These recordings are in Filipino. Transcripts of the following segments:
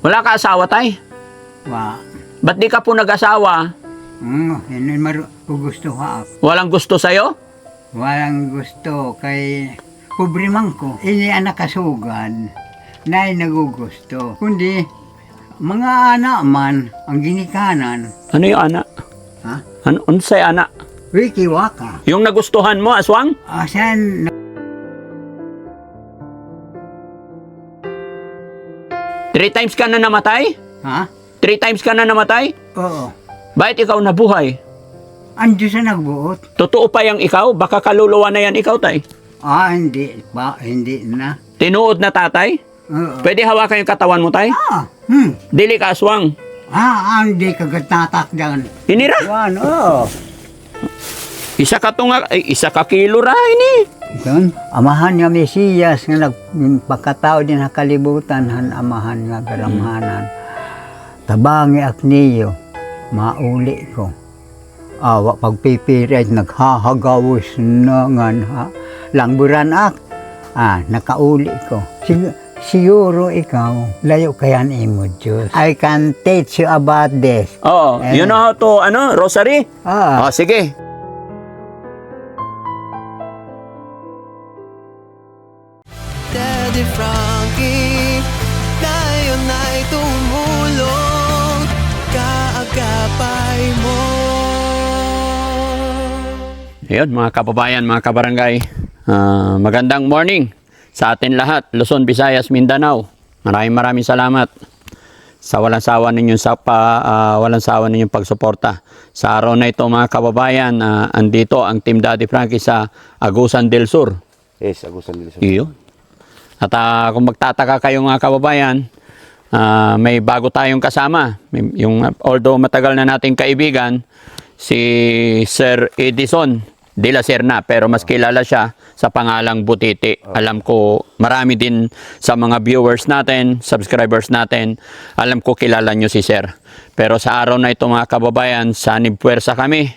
Wala ka asawa, tay? Wa. Ba't di ka po nag-asawa? Hindi gusto ha. Walang gusto sa'yo? Walang gusto kay pobre man ko. Ini anak kasugan na nagugusto. Kundi mga anak man ang ginikanan. Ano yung anak? Ha? Ano unsay anak? Wiki waka. Yung nagustuhan mo, aswang? Asan 3 times ka na namatay? ha? 3 times ka na namatay? Oo. Bakit ikaw nabuhay? Ando sa nagbuot. Totoo pa yung ikaw? Baka kaluluwa na yan ikaw, tay. Hindi pa, hindi na. Tinuod na tatay? Oo. Pwede hawakan yung katawan mo, tay? Dili ka aswang. Hindi kagatatak dyan. Hinira. Oo. Isa ka tunga, isa ka kilo ra ini. Doon, amahan nga Mesiyas nga nagpakatao din sa kalibutan han amahan nga garamhanan. Tabangi ak niyo, mauli ko. Awa pagpipirit naghahagawis na nga ha. Langburan ak, nakauli ko. Siguro ikaw, layo kayan imo Diyos. I can teach you about this. Oh, you know how to, rosary? Oh, sige. Daddy Frankie, ngayon ay tumulong, kaagapay mo. Ayun, mga kababayan, mga kabarangay. Magandang morning sa atin lahat, Luzon, Visayas, Mindanao. Maraming salamat sa walang sawa ninyong pagsuporta. Sa araw na ito, mga kababayan, andito ang Team Daddy Frankie sa Agusan del Sur. Yes, Agusan del Sur. Iyo. At kung magtataka kayo mga kababayan, may bago tayong kasama. Although matagal na nating kaibigan, si Sir Edison de la Serna, pero mas kilala siya sa pangalang Butiti. Alam ko marami din sa mga viewers natin, subscribers natin, alam ko kilala nyo si Sir. Pero sa araw na ito mga kababayan, sanib puwersa kami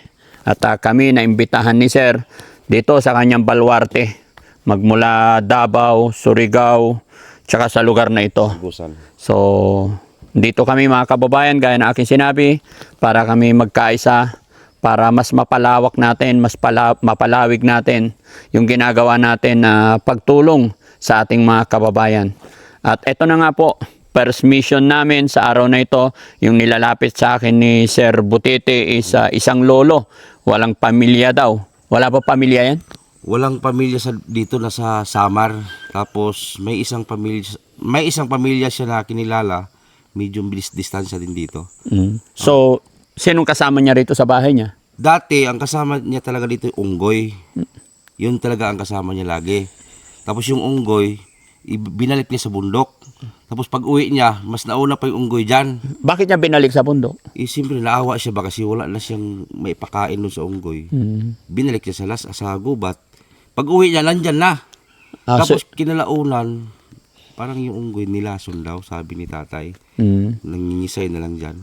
at kami naimbitahan ni Sir dito sa kanyang baluarte. Magmula Davao, Surigao, tsaka sa lugar na ito. Agusan. So, dito kami mga kababayan, gaya na aking sinabi, para kami magkaisa, para mas mapalawak natin, mapalawig natin yung ginagawa natin na pagtulong sa ating mga kababayan. At ito na nga po, first mission namin sa araw na ito, yung nilalapit sa akin ni Sir Butiti is isang lolo, walang pamilya daw. Wala pa pamilya yan? Walang pamilya dito na sa Samar. Tapos may isang pamilya siya na kinilala. Medyo distansya din dito. So, sinong kasama niya rito sa bahay niya? Dati, ang kasama niya talaga dito yung unggoy. Yun talaga ang kasama niya lagi. Tapos yung unggoy, binalik niya sa bundok. Tapos pag uwi niya, mas nauna pa yung unggoy dyan. Bakit niya binalik sa bundok? Siyempre, naawa siya ba kasi wala na siyang may pakain nun sa unggoy. Binalik niya sa gubat. Pag uwi niya, nandyan na. Tapos kinalaunan, parang yung unggoy nilason daw, sabi ni tatay. Nangingisay na lang dyan.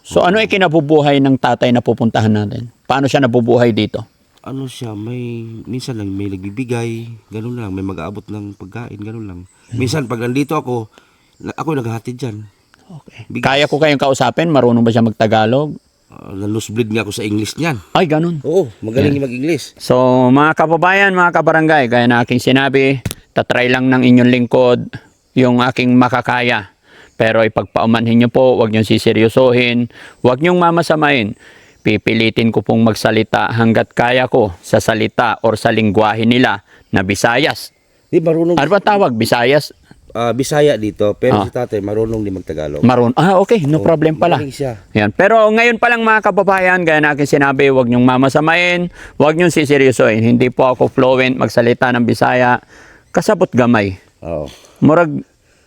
So ano ay kinabubuhay ng tatay na pupuntahan natin? Paano siya nabubuhay dito? Ano siya, minsan lang may nagbibigay, ganun lang, may mag-aabot ng pagkain, ganun lang. Minsan pag nandito ako naghahatid dyan. Okay. Kaya ko kayong kausapin? Marunong ba siya magtagalog? Nalusbleed nga ako sa English niyan. Ay, ganun. Oo, magaling mag-English. So, mga kababayan, mga kabarangay, gaya na aking sinabi, tatry lang ng inyong lingkod yung aking makakaya. Pero ipagpaumanhin nyo po, huwag nyo siseryosohin, huwag nyong mamasamain. Pipilitin ko pong magsalita hanggat kaya ko sa salita or sa lingwahe nila na Visayas. Di marunong. Ano ba tawag? Visayas? Bisaya dito, pero si tatay marunong din magtagalog. Okay, no problem pala. Magaling siya. Yan. Pero ngayon pa lang mga kababayan, gaya na aking sinabi, huwag nyong mamasamain, huwag nyong siseryosohin. Hindi po ako fluent magsalita ng Bisaya. Kasabot gamay. Oo. Murag,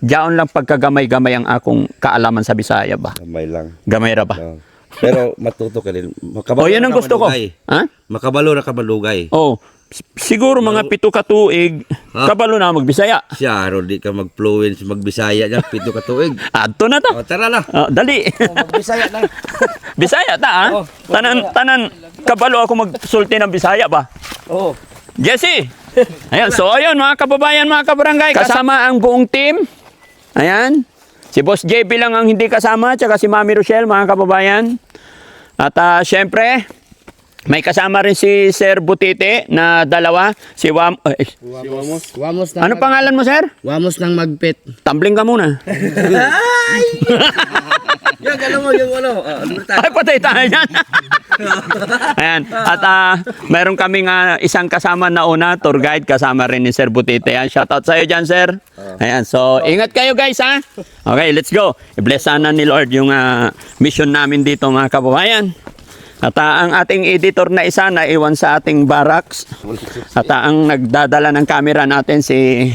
diyaon lang pagkagamay-gamay ang akong kaalaman sa Bisaya ba? Kamay lang. Gamay ra ba? Oo. Pero matuto ka din. Makabalo Yan na ang gusto ko. kamalugay. Ha? Makabalo na kamalugay. Siguro mga 7 katuig, kabalo na magbisaya. Siya, di ka mag-fluence, magbisaya niya, 7 katuig. Adto na ta. Tara na. Dali. Magbisaya na. Bisaya ta, ha? Tanan, kabalo ako magsulti ng Bisaya ba? Oo. Jesse! Ayan, so ayun mga kababayan, mga kabarangay, kasama ang buong team. Ayan. Si Boss JB lang ang hindi kasama, tsaka si Mami Rochelle, mga kababayan. At syempre, may kasama rin si Sir Butite na dalawa. Si Wamos ng Ano pangalan mo, Sir? Wamos ng magpit. Tumbling ka muna. Yung alam mo yung ano, Ay, patay tayo yan. Ayan. At meron kaming isang kasama na una, tour guide, kasama rin ni Sir Butite. Ayan, shoutout sa'yo dyan, Sir. Ayan, so ingat kayo guys, ha? Okay, let's go. I-bless sana ni Lord yung mission namin dito, mga kababayan. At ang ating editor na isa na iwan sa ating barracks. At ang nagdadala ng camera natin si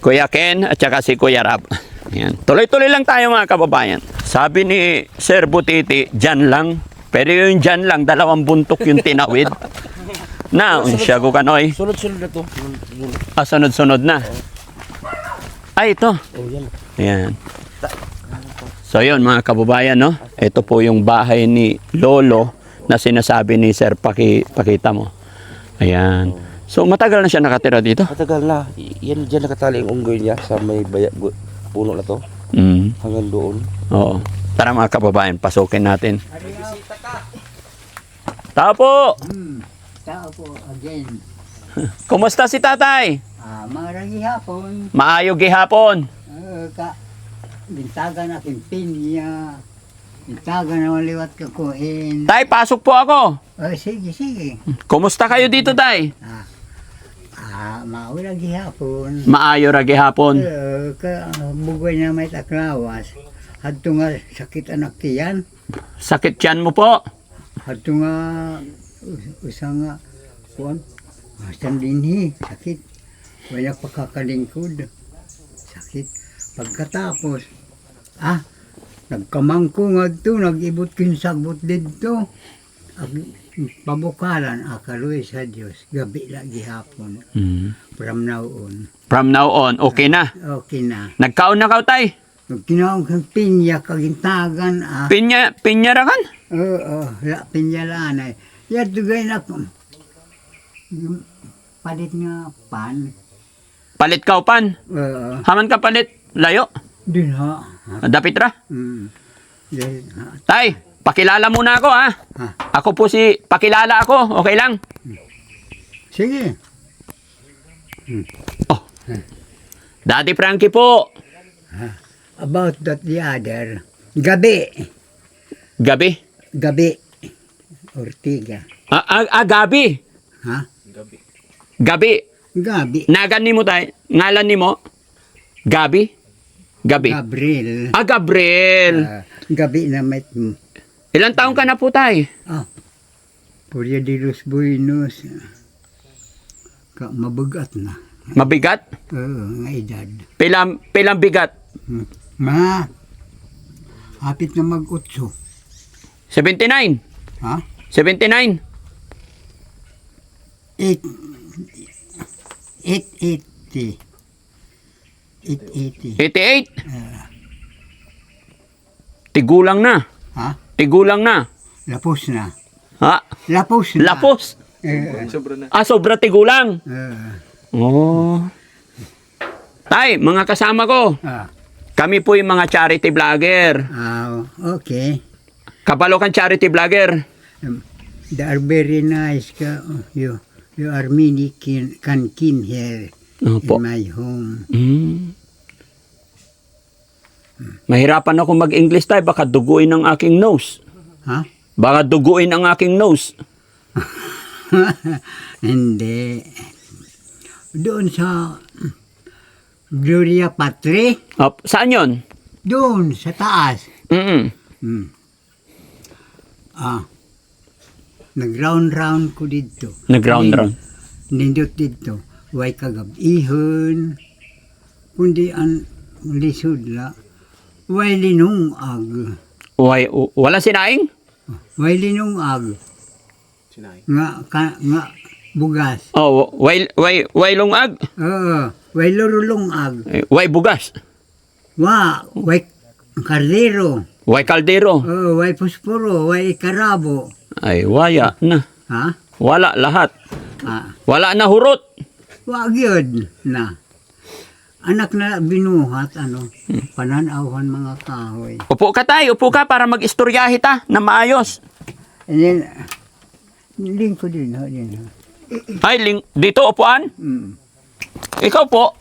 Kuya Ken at saka si Kuya Rab. Ayan. Tuloy-tuloy lang tayo, mga kababayan. Sabi ni Sir Butiti, dyan lang. Pero yung dyan lang, 2 buntok yung tinawid. Na, unsya ko kanoy. Sunod-sunod na to. Sunod-sunod na. Ay, ito. Ayan. So yun, mga kababayan, no? Ito po yung bahay ni Lolo na sinasabi ni Sir, pakita mo. Ayan. So matagal na siya nakatira dito? Matagal na. Yan dyan nakatali ang unggoy niya sa may puno na to. Mm. Hanggang doon. Oo. Tara mga kababayan, pasukin natin. Tao po! Tao po, again. Kumusta si tatay? Marang hapon. Maayog gihapon. Bintagan aking pinya. Bintagan na maliwat ka kuhin. Tay, pasok po ako. Sige, sige. Kumusta kayo dito, tay? Maulang gihapon. Maayo ra gihapon. Bugay na may taklawas. Hadto nga sakit anak tiyan. Sakit tiyan mo po. Hadto nga usang nga kuan. Masan dinhi sakit. Wala pagkakalingkod. Sakit. Pagkatapos, nagkamangko nga ito, nag-ibot kinsagbot dito. Pabukalan, akaloy sa Diyos, gabi lagi hapon. From now on. From now on, okay na. Okay na. Nagkaon na ka, tay? Kinaong kang pinya, kagintagan. Pinya ra kan? Oo, pinya lanay. Yan, tugay na ko. Palit nga pan. Palit ka upan. Haman ka palit. Layo. Din ha. Dapit ra. Dahil, Tay, pakilala muna ako, ha? Ako po pakilala ako. Okay lang? sige. Oh. Daddy Frankie po. About that the other. Gabi. Gabi. Gabi. Ortiga. Gabi. Ha? Gabi. Gabi. Nagan ni mo, tay. Ngalan ni mo? Gabi. Gabi. Gabriel. Gabriel. Gabi na may... Ilang taong ka na po, tay? Purya de los Buenos. Mabugat na. Mabigat? Oo, nga edad. Pilang bigat? Hapit na mag-utso. 79. Ha? 79. 880. 880. 88. Tigulang na. Ha? Tigulang na. Lapos na. Ha? Lapos na. Lapos. Sobra tigulang. Oh. Tay, mga kasama ko. Kami po yung mga charity vlogger. Okay. Kapalokan charity vlogger. They are very nice. You are many can here Opo. in my home. Mahirapan ako mag-English, tay. Baka duguin ang aking nose. Ha? Baka duguin ang aking nose. Hindi. Doon sa Gloria Patri, Saan yon? doon sa taas. Nag-round ko dito. Nag-round. Nindot dito. Way kagab-ihon. Kundi ang lisod la. Way linungag. Wala sinaing? Way linungag. Nga bugas. Oh, way lungag. Way lurulungag. Way bugas. Way kardero. Way kaldero. Way puspuro. Way karabo. Ay, waya na. Ha? Wala lahat. Wala na hurot. Wag yun na. Anak na binuhat, pananawan mga kahoy. Upo ka tay, upo ka para mag-istoryahe ta na maayos. And then, lingko din ha. Ay, dito upuan? Ikaw po.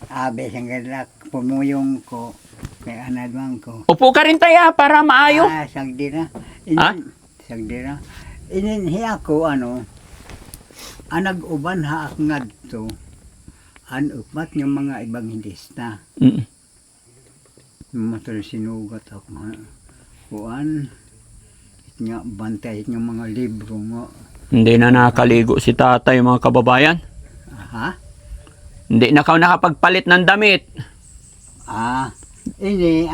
Abe, siyang galak, pumuyong ko, kay anadwang ko. Upo ka rin tayo para maayo. Sagdira. Ha? Sagdira. Ininhi ako, anag-uban ha ak ngadto, upat ng mga ebanghilista. Matol sinugat ako ha. Kuan, nga bantay ng mga libro nga. Hindi na nakaligo si tatay mga kababayan. Ha? Hindi na ka nakapagpalit ng damit. Ini,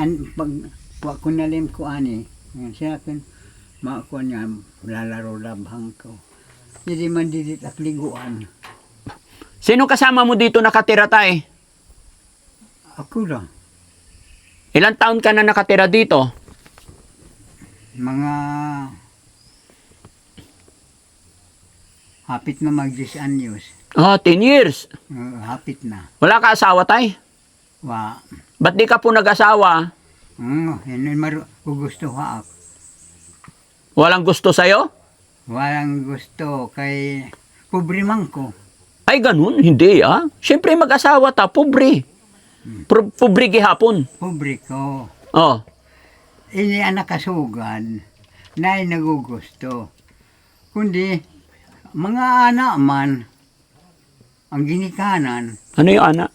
pag kunalim ko siya akin, makuha niya, lalaro labhang ko. Hindi man didit at liguan. Sino kasama mo dito nakatira tay? Ako lang. Ilang taon ka na nakatira dito? Mga hapit na mag-10 anyos. 10 years. Hapit na. Wala ka asawa tay? Wa. Ba't di ka po nag-asawa? Hindi gusto ha ako. Walang gusto sa'yo? Walang gusto kay pobre man ko. Ay ganun, hindi Siyempre mag-asawa ta, pobre. Pobre gihapon. Pobre ko. Oh. Ini anak kasugan na nagugusto. Kundi mga anak man ang ginikanan. Ano yung anak?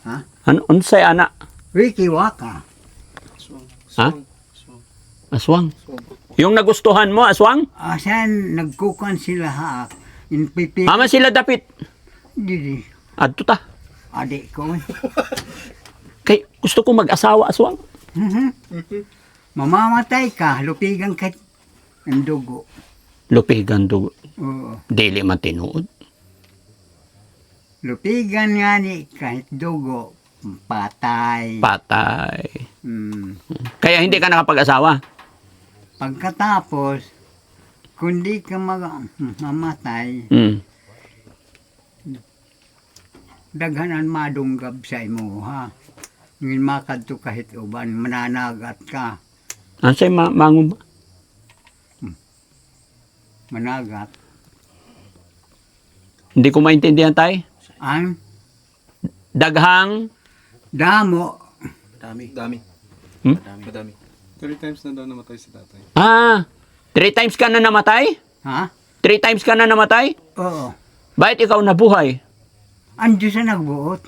Ha? Ano unsay anak? Wiki waka. Ha? Aswang. Yung nagustuhan mo, aswang? Asan nagkukan sila ha? In pipi. Ama sila dapit. Didi. Adto ta. Adik ko. Kay gusto ko mag-asawa, aswang. Mamamatay ka, lupigan ka ang dugo. Lupigan dugo. Oo. Dili man tinuod. Lupigan nga ni kahit dugo, patay. Patay. Mm. Kaya hindi ka nakapag-asawa. Pagkatapos, kundi ka mamatay, Hmm. daghanan madunggab sa imo ha. Ngin makadto kahit uban, mananagat ka. Ansay mangon ba? Managat. Hindi ko maintindihan tay. Ang Daghang damo, Dami. Hmm? Madami. 3 times na daw namatay si tatay. 3 times ka na namatay? ha? 3 times ka na namatay? Oo. Bakit ikaw nabuhay? Ang Diyos na nagbuot.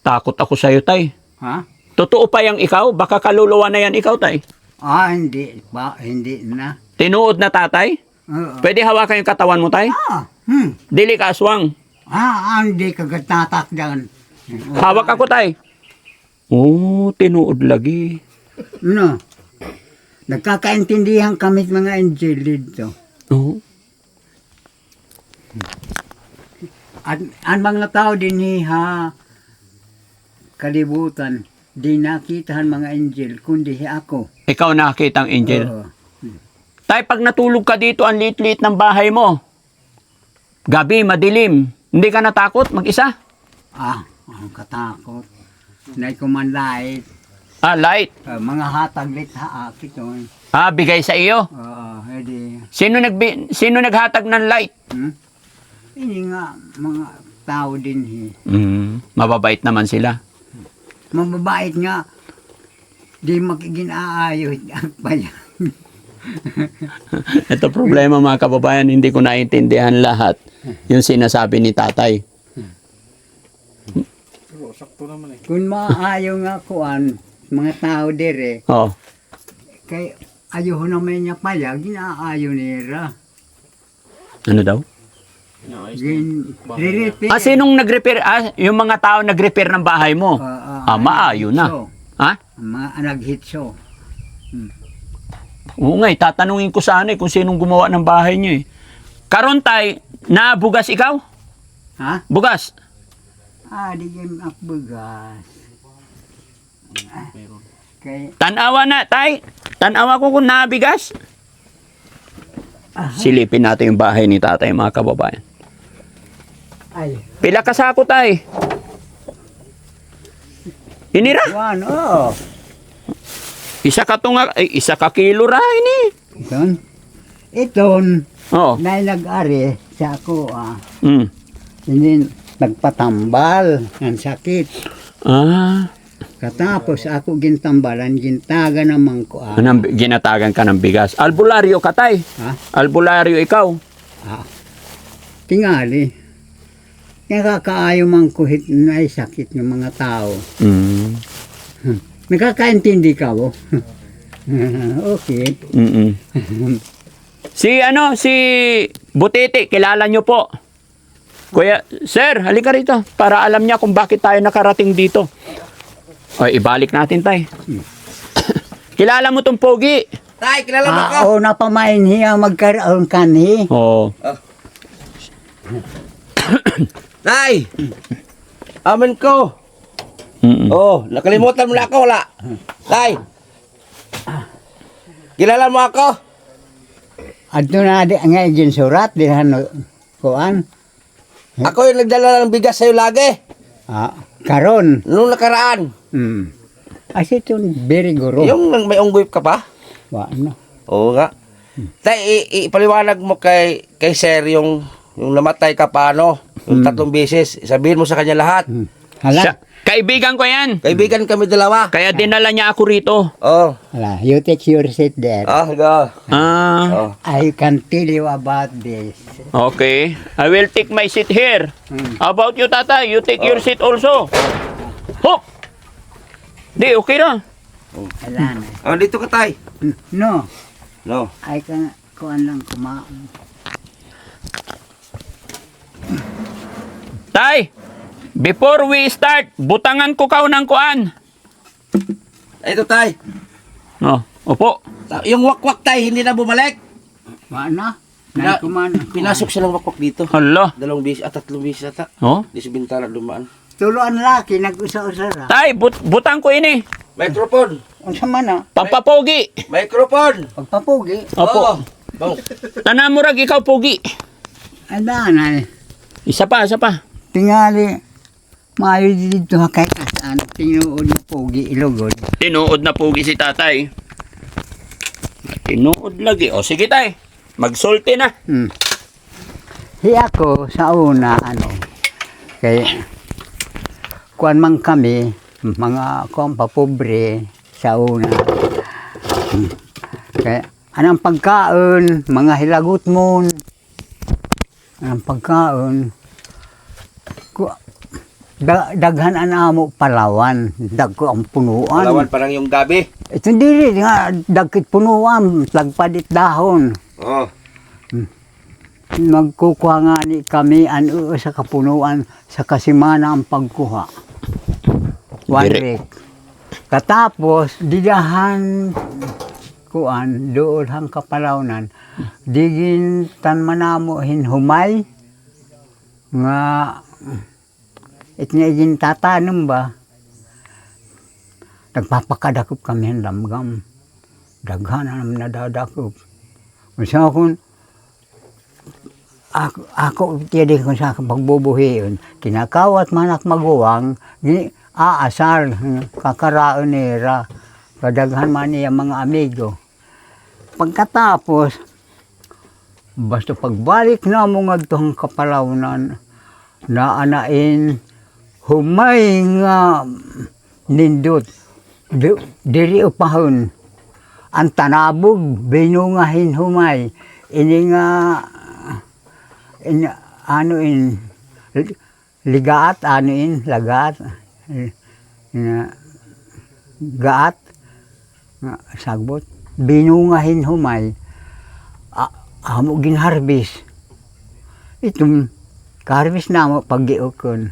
Takot ako sa'yo, tay. Ha? Totoo pa yung ikaw? Baka kaluluwa na yan ikaw, tay. Hindi. Hindi na. Tinuod na tatay? Oo. Pwede hawakan yung katawan mo, tay? Dili ka aswang. Hindi ka gatatakdan. Hawak ako, tay. Tinuod lagi. No. Nagkakaintindihan kami mga angel dito. Oo. At ang mga tao din kalibutan, di nakitahan mga angel, kundi ako. Ikaw nakakita ang angel. Oo. Tay, pag natulog ka dito, ang liit-liit ng bahay mo. Gabi, madilim. Hindi ka natakot mag-isa? Ang katakot. Naikumanlait. Light. Mga hataglit haakit. Bigay sa iyo. Hindi. Sino naghatag ng light? Hindi nga, mga tao din. Mababait naman sila. Mababait nga, di makikinaayos ang bayan. Ito problema mga kababayan, hindi ko naintindihan lahat yung sinasabi ni tatay. Pero sakto naman eh. Kung maayaw nga kuan, mga tao dire, Oh. kay ayaw naman niya pala, ginaayaw nila. Ano daw? Re-repair. Sinong nag-repair? Yung mga tao nag-repair ng bahay mo. Maayo na. Ha? Mga nag-hitso. Oo nga, tatanungin ko sana kung sinong gumawa ng bahay niyo eh. Karon tay, nabugas ikaw? Ha? Bugas? Di game up bugas. Kay, Tanawa na, tay. Tanawa ko kung nabigas. Silipin natin yung bahay ni tatay, mga kababayan. ay, Pila ka sako, tay? Inira. Kuan, oo. Isa ka tunga, isa ka kilo ra ini. Iton, Oh. na nag-ari sa ako, Mm. hindi nagpatambal ng sakit. Ah, Katapos ako gintambalan, gintaga naman ko. ginatagan ka ng bigas. Albularyo ka, tay. Ha? Albularyo ikaw. Tingali. Nakakaayo man kuhit na sakit ng mga tao. Mm. Nakakaintindi ka mo? Okay. Mm-mm. Si Butiti, kilala nyo po. Kuya, sir, halika rito para alam niya kung bakit tayo nakarating dito. O, ibalik natin, tay. Kilala mo tong pogi? Tay, kilala mo ko? Oo, napamain hiya magkaroon kanhi. Oo. Tay! Amen ko. Mm-mm. Oh, nakalimutan mo na ako, wala. Tay! Kilala mo ako? At doon na di nga ginsurat, di hano, kuan. Ako yung nagdala ng bigas sa'yo lagi. Karon. Nung nakaraan. As ito, very guro. Yung may unggoy ka pa? Wa, ano? Oo nga. Tay, ipaliwanag mo kay Sir yung namatay ka paano. Yung 3 beses. Sabihin mo sa kanya lahat. Hala, Kaibigan ko yan. Kaibigan kami dalawa. Kaya dinala niya ako rito. Oh. hala, you take your seat there. Go. Ah, Oh. I can tell you about this. okay. I will take my seat here. How about you, tata? You take your seat also. Hop! Di, okay na. Hala na. Oh, dito ka, Tay. No, No. I can, kuan lang kumain. Tay, before we start, butangan ko kaw ng kuan. Ito, Tay. Oh, opo. Yung wakwak, Tay, hindi na bumalik. Wa na? Pina- Kuman. Pinasok siya ng wakwak dito. Hala. 2 beses at 3 beses ata. Oh. Di sa bintana dumaan. Tuloan laki, nag-usa-usa ra. Tay, butang ko ini. Microphone. Unsa man na? Pampapogi. Microphone. Pagpapugi. Opo. Bang. Tanan mo rag ikaw pogi. Ada na. Isa pa. Tingali. Maayo dito kay kasaan. Tinuod na pugi ilugod. Tinuod na pogi si tatay. Tinuod lagi. O sige tay. Magsulti na. Ako sa una, kay kuan man kami, mga kuan papobre sa una. Kaya anang pagkaon, mga hilagot mo, anang pagkaon, daghan anamo Palawan, dagko ang punuan. Palawan parang yung gabi. Ito diri nga dagkit punuan, lagpadit dahon. Oh. Magkukuha nga ni kami sa kapunuan sa kasimana ang pagkuha. One Dire. week. Katapos, didahan kuan, doon hang kapalawnan. Digin tan manamo hinhumay nga itnigin tatanong ba? Nagpapakadakop kami ng lamgam. Daghan ang nadadakop. Kasi ako tiyadi ko sa pagbubuhiyon, kinakawat manak maguwang, aasar, kakaraon nira, kadaghan man niya mga amigo. Pagkatapos, basta pagbalik na mga itong kapalawnan, naanain, humay nga nindot, diri upahon, ang tanabog, binungahin humay, ini nga, ligaat, lagat, gaat, sagbot, binungahin humay, amo ginharbis. Itong karbis na mo pag-iukon,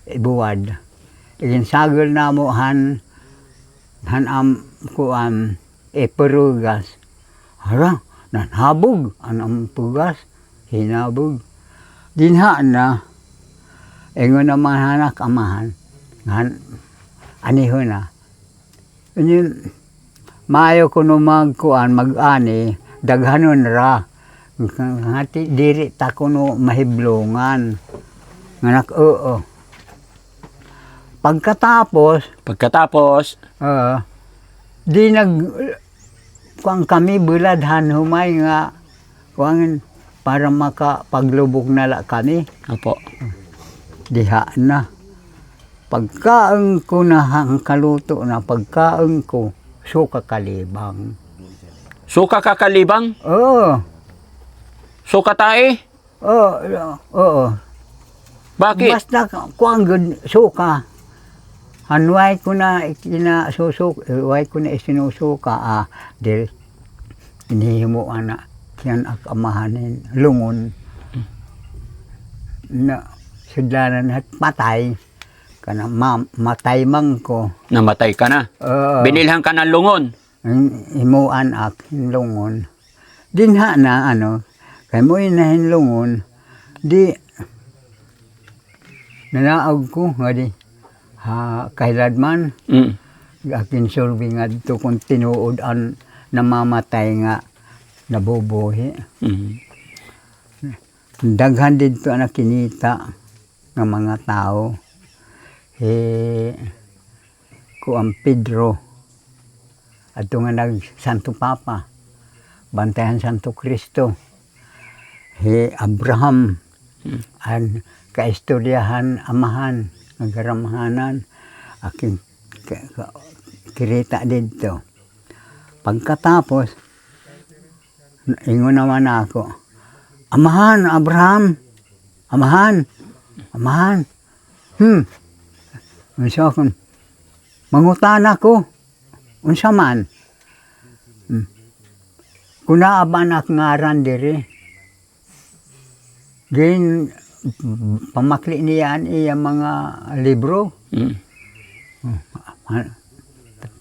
ibuwad. Iginsagol na mo hanam kuan, perugas. Harang, nanhabog, anang pugas, hinabog. Dinha na, ingon naman hanak amahan, aniho na. Yun, maayo ko no mag-ani, daghanon ra. Hati diri ta ko no mahiblongan. Nganak oo. Pagkatapos, Pagkatapos, di kuang kami buladhan humay nga kuang para makapaglubog na la kami. opo. Diha na. Pagkaon ko na ang kaluto na pagkaon ko, suka kalibang. Suka kakalibang, Oo. suka tae. Oo. Bakit? Basta kuang good suka. Hanway ko na way ko na isinusuka dil inihimuan na kiyan ak amahanin lungon na sudlanan at patay kana matay man ko. Namatay ka na. Binilhan ka ng lungon. Himuan ak lungon. Dinha na kay mo inahin lungon di nanaog ko nga di kailad man Mm. akin survey nga dito kung tinuod ang namamatay nga nabubuhi. Mm. Daghan dito na kinita ng mga tao. Ko ang Pedro ato nga nag Santo Papa bantayan Santo Cristo. Abraham ang kaistoryahan amahan nagaramhanan aking kirita dito. Pagkatapos ingon naman ako, amahan Abraham, amahan. Unsa kon mangutan ako unsa man. Kuna abanak ngaran diri. Din pamakli niyan iya mga libro. Mm.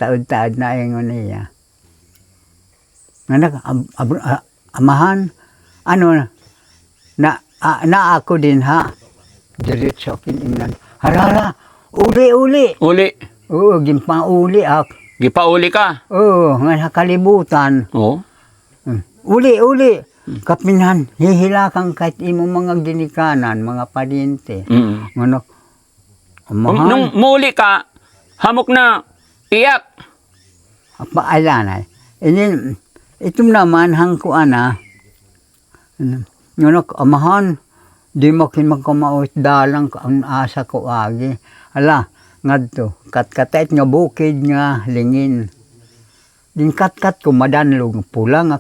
Taod-taod na ingon niya. Anak amahan na ako din ha. Diretso kiningnan. Harara, uli. Uli. Oo, gimpauli ak. Gipauli ka. Oo, nga nakalibutan. Oo. Uli. Kapinan, hihilakang kahit imo mga ginikanan, mga paryente. Mm. Ano, amahan. Nung muli ka, hamok na iyak. Paalanay. Ito naman hang ko amahan, di mo kinmagkamaot dalang ang asa ko agi. Ala, ngadto, kat-katait nga bukid nga lingin. Din kat-kat ko madanlog, pulang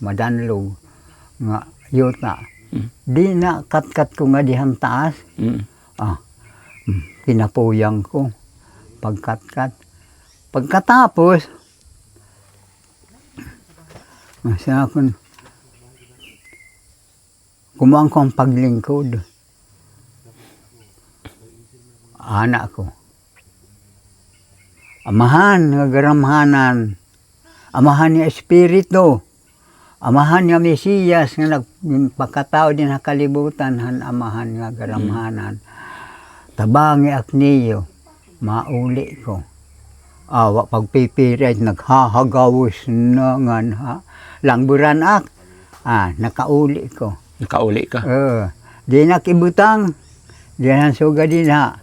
madanlog nga yuta. Di na kat-kat ko nga dihang taas. Mm. Pinapuyang ko pagkat-kat. Pagkatapos, masya akong kumuang ko ang paglingkod. Anak ko. Amahan, nagaramhanan. Amahan ni Espiritu. Amahan nga Mesiyas nga nagpakatao din sa kalibutan. Amahan nga garamhanan. Tabangi ak niyo, mauli ko. Awa pagpipirit, naghahagawos na nga langburan ak. Nakauli ko. Nakauli ka. Di nakibutang. Di na suga din ha.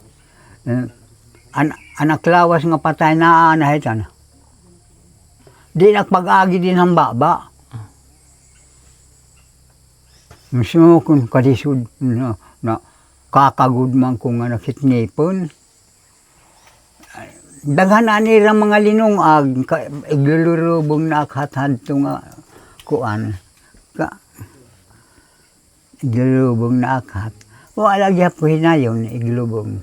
Anak lawas nga patay na anahitan. Di nakpag-agi din ang baba. Gusto kung kadisod na kakagud man ko nga nakitnipon. Daghan anira mga linungag, iglulurubong na akhatad ito nga kuan. Iglulubong na akhat. Wala po hinayon, iglubong.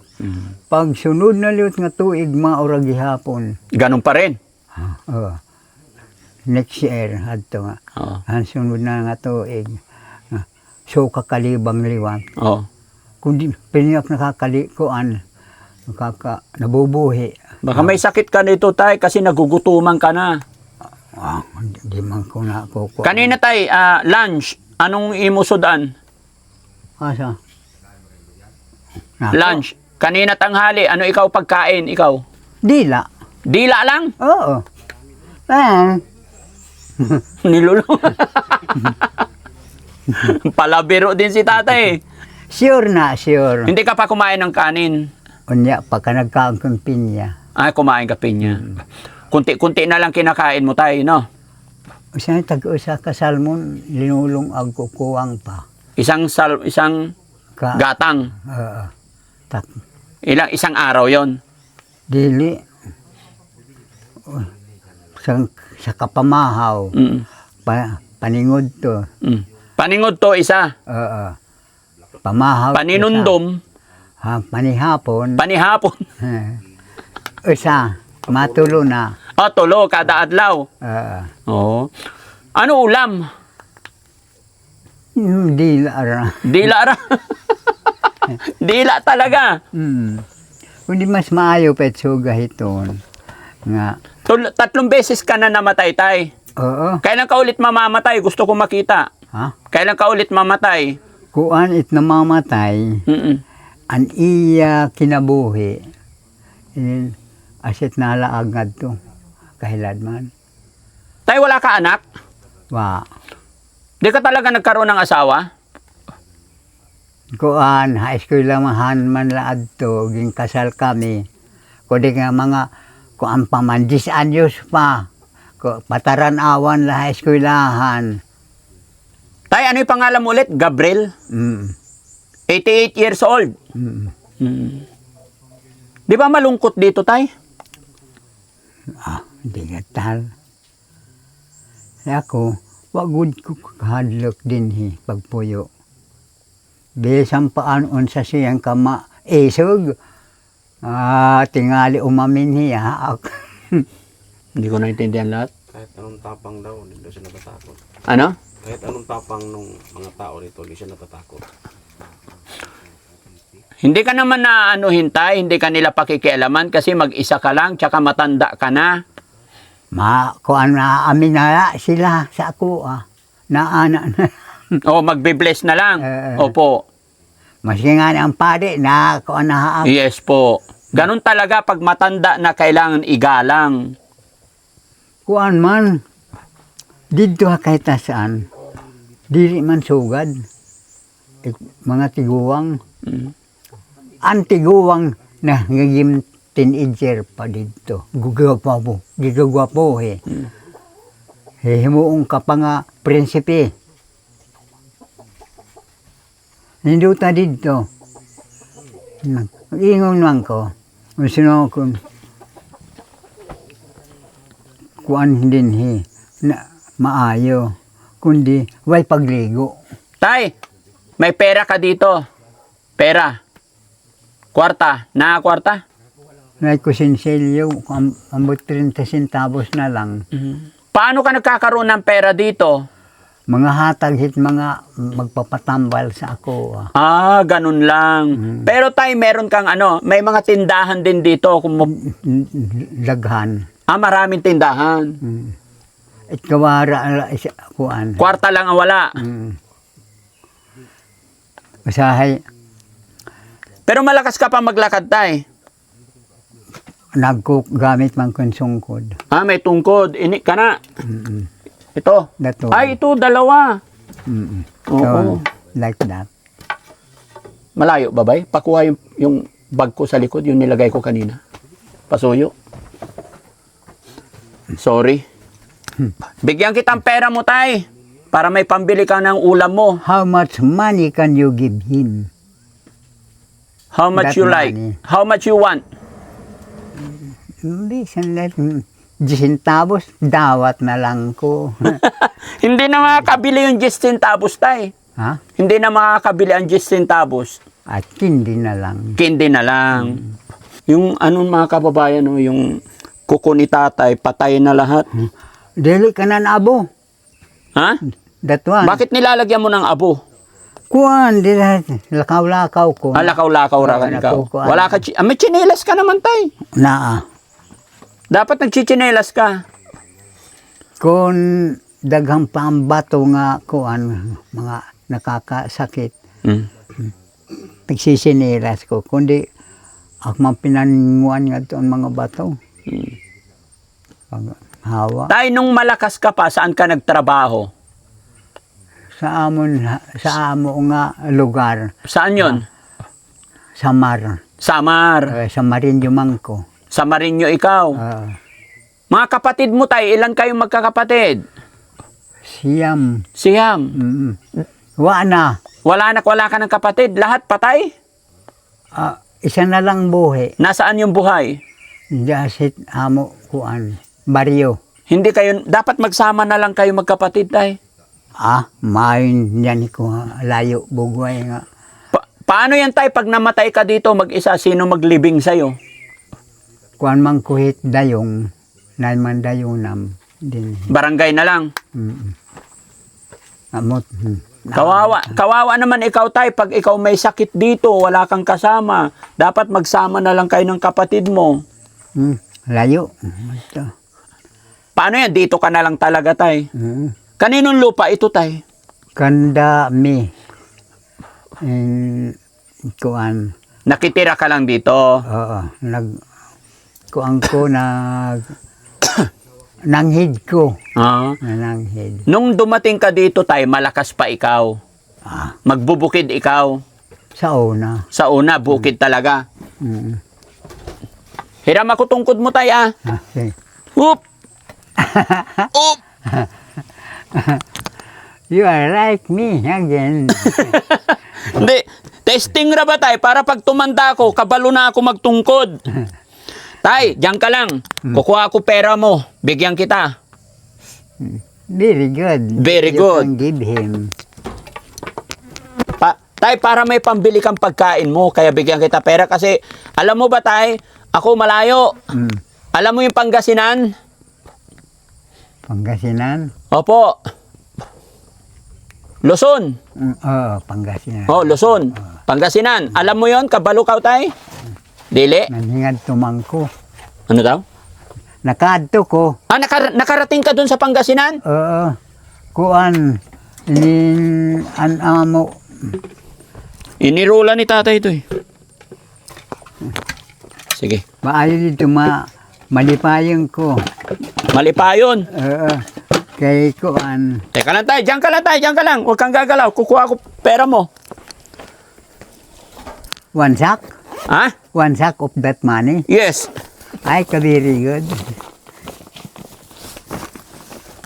Pag sunod na liwat nga tuig, maura gihapon. Ganun pa rin. Next year, hadto nga. Oo. Ang sunod na nga tuig. So, kakalibang liwat. Oo. Kung di piniyak nakakalikuan, nabubuhi. Baka may sakit ka nito tay kasi nagugutuman ka na. Di man ko na kukuha. Kanina tay, lunch, anong imusudan? Asa? Lunch. Kanina tanghali, ano ikaw pagkain? Ikaw? Dila. Dila lang? Oo. Nilulo. Palabiro din si tatay. Sure na, sure. Hindi ka pa kumain ng kanin. Unya, pagka nagkaon kong pinya, Ah, kumain ka pinya. Kunti-kunti na lang kinakain mo tayo, no? usa tag-usa ka salmon, linulong ag kukuwang pa. Isang Ka, gatang. tak, Isang araw yon. dili, sa kapamahaw, Mm. paningod to. Mm. Paningod to isa. Pamahaw. Paninundom, Panihapon. panihapon. Usa, matulo na. O, tulo kada adlaw. Oo. Ano ulam? Dila ra. Dila ra. Dila talaga. Kundi mas maayo pa suga hiton. Nga. 3 beses ka na namatay, tay. Oo. Kailan ka ulit mamamatay? Gusto ko makita. Ha? Kailan ka ulit mamatay? Kuan it namamatay. An iya kinabuhi. Asit nalaag nga to. Kahilad man. Tay, wala ka anak? Wa. Di ka talaga nagkaroon ng asawa? Kuan, high school lamahan man laad to. Ging kasal kami. Kundi nga mga, kuan pa man, 10 anyos pa. Pataran awan la high school lahan. Tay, ano yung pangalan mo ulit? Gabriel? 88 years old. Di ba malungkot dito, tay? Hindi nga tal. Ako, wagud ko kahadlok din pagpuyo. Besang paanon sa siyang kama isog. Tingali umamin hiya. Hindi ko naintindihan lahat. Kahit anong tapang daw, hindi daw siya natatakot. Ano? Kahit anong tapang ng mga tao dito, hindi siya natatakot. Hindi ka naman na hintay, hindi ka nila pakikialaman kasi mag-isa ka lang, tsaka matanda ka na. Kuan na amin na sila sa ako. Naana na. O, magbe-bless na lang. Opo. Masingan ang pare na kuan na. Yes po. Ganun talaga pag matanda na kailangan igalang. Kuan man. Dito kahit saan. Dili man sugad. Mga tiguwang. Ang tiguwang na ngagim teenager pa dito. Gugagwapo he. Himuong ka pa nga prinsipe. Ninduta dito. Ingon lang ko. Sino ko. Kuan din na maayo. Kundi way pagligo. Tay, may pera ka dito. Pera. Kwarta. Kwarta? May kusinselyo. Ambot 30 centavos na lang. Paano ka nagkakaroon ng pera dito? Mga hatag hit mga magpapatambal sa ako. Ganun lang. Pero tay, meron kang may mga tindahan din dito. Daghan. Maraming tindahan. At kawara kuan. Kwarta lang ang wala. Usahay, Pero malakas ka pa maglakad, tay. gamit man kong sungkod. May tungkod. Ini ka na. Ito. Dato. Ay, ito, dalawa. Oo. So, like that. Malayo, babay. Pakuha yung bag ko sa likod, yung nilagay ko kanina. Pasuyo. Sorry. Bigyan kitang pera mo, tay. Para may pambili ka ng ulam mo. How much money can you give him? How much That you like? money. How much you want? Hindi, sanlet. 10 centavos, dawat na lang ko. Hindi na makakabili yung 10 centavos, tay. Ha? Hindi na makakabili ang 10 centavos. At hindi na lang. Kindi na lang. Yung mga kababayan, yung kuko ni tatay, patay na lahat. Dili ka na abo. Ha? That one. Bakit nilalagyan mo ng abo? Kuan, lakaw-lakaw ko. Lakaw-lakaw ra ka ikaw. nakukuan. Wala ka, may tsinelas ka naman, tay. Naa. Dapat nagchichinelas ka. Kung daghang pambato nga kuan, mga nakakasakit, nagsisinilas ko. Kundi, ako man pinanguan nga ito ang mga bato. Hawa. Tay, nung malakas ka pa, saan ka nagtrabaho? Sa amo nga lugar, Saan yon? Samar. Samar. Sa Marinyo Mangko. Sa Marinyo ikaw. Mga kapatid mo tay, ilan kayong magkakapatid? Siyam. Siyam. Wala. Wala ka ng kapatid. Lahat patay? Isa na lang buhi. Nasaan yung buhay? Jasit amo kuan. Baryo. Hindi kayo, dapat magsama na lang kayo magkapatid tay. Main yan ko layo bugway nga. Paano yan tay pag namatay ka dito mag-isa, sino maglibing sa'yo? Kuan man kuhit dayong, naiman dayong din. Barangay na lang. Amot. Kawawa naman ikaw tay, pag ikaw may sakit dito, wala kang kasama. Dapat magsama na lang kayo ng kapatid mo. Layo. Paano yan? Dito ka na lang talaga tay. Kaninong lupa ito tay? Kanda mi. Kuan. Nakitira ka lang dito. Oo. Kuan ko nanghid ko. Nanghid. Nung dumating ka dito tay, malakas pa ikaw. Magbubukid ikaw. Sa una. Sa una, bukid talaga. Hiram ako tungkod mo tay Sige. Oop! Oop! You are like me again. Hindi. Testing ra ba tay? Para pag tumanda ako, kabalo na ako magtungkod. Tay, diyan ka lang. Kukuha ako pera mo. Bigyan kita. Very good. Very You good. can give him. Tay, para may pambili kang pagkain mo, kaya bigyan kita pera. Kasi, alam mo ba tay, ako malayo. Alam mo yung Pangasinan? Pangasinan? Opo. Luzon. Pangasinan. Luzon. Pangasinan. Alam mo yon Kabalukaw tay? Dili? Nanhingad tumangko. Ano daw? Nakadto ko. Nakarating ka dun sa Pangasinan? Kuan. Amo. Inirula ni tatay ito eh. Sige. Maayo dito malipayan ko. Malipayon. Kay kuan. Teka lang tayo, diyan ka lang. Huwag kang gagalaw. Kukuha ko pera mo. One sack? Ha? One sack of that money? Yes. Ay, very good.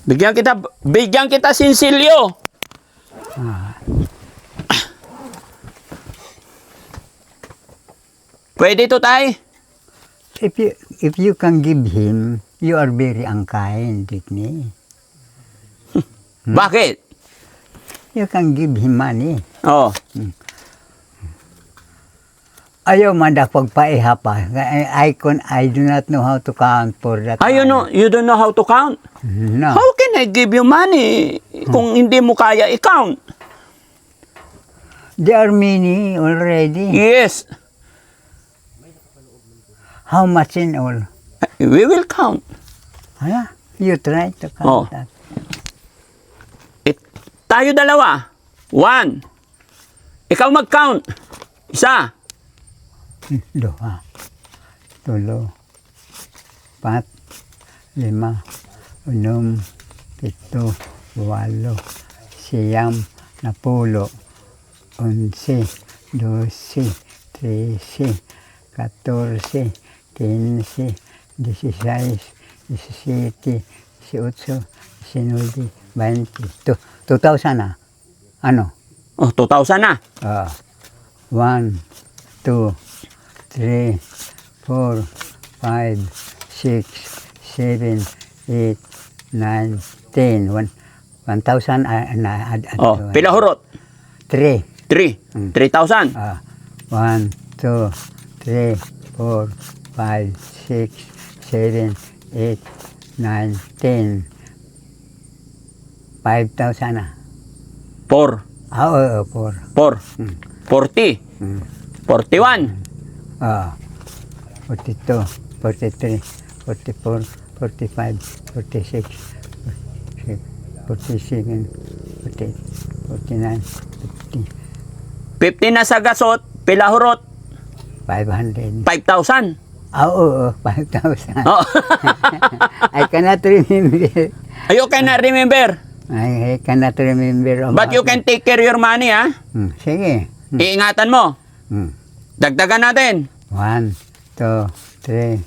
Bigyan kita sinsilyo. Pwede ito tay? If you can give him, you are very unkind with me. Bakit? You can give him money. Oh. Ayaw man da pagpaiha pa. I do not know how to count for that. You don't know how to count? No. How can I give you money kung hindi mo kaya i-count? There are many already. Yes. How much in all? We will count. You try to count that. Tayo dalawa. 1. Ikaw mag-count. 1. 2, 3, 4, 5, 6, 7, 8, 9, 10, 11, 12, 13, 14, 15, 16, 17, 18, 19, 20. 2,000 na. Ano? 2,000 na. 1, 2, 3, 4, 5, 6, 7, 8, 9, 10. 1,000 Pila hurot? 3. 3. 3,000. 1, 2, 3, 4, 5, 6, 7, 8, 9, 10. 5,000 na. 4. 4. 4. 40. 41. 42, 43, 44, 45, 46, 47, 48, 49, 50. 50 na sa gasot, pila hurot? 500. 5,000. 5,000. Oh. I cannot remember. You cannot remember. I cannot remember. But you can take care your money, ha? Sige. Iingatan mo. Hmm. Dagdagan natin. 1, 2, 3,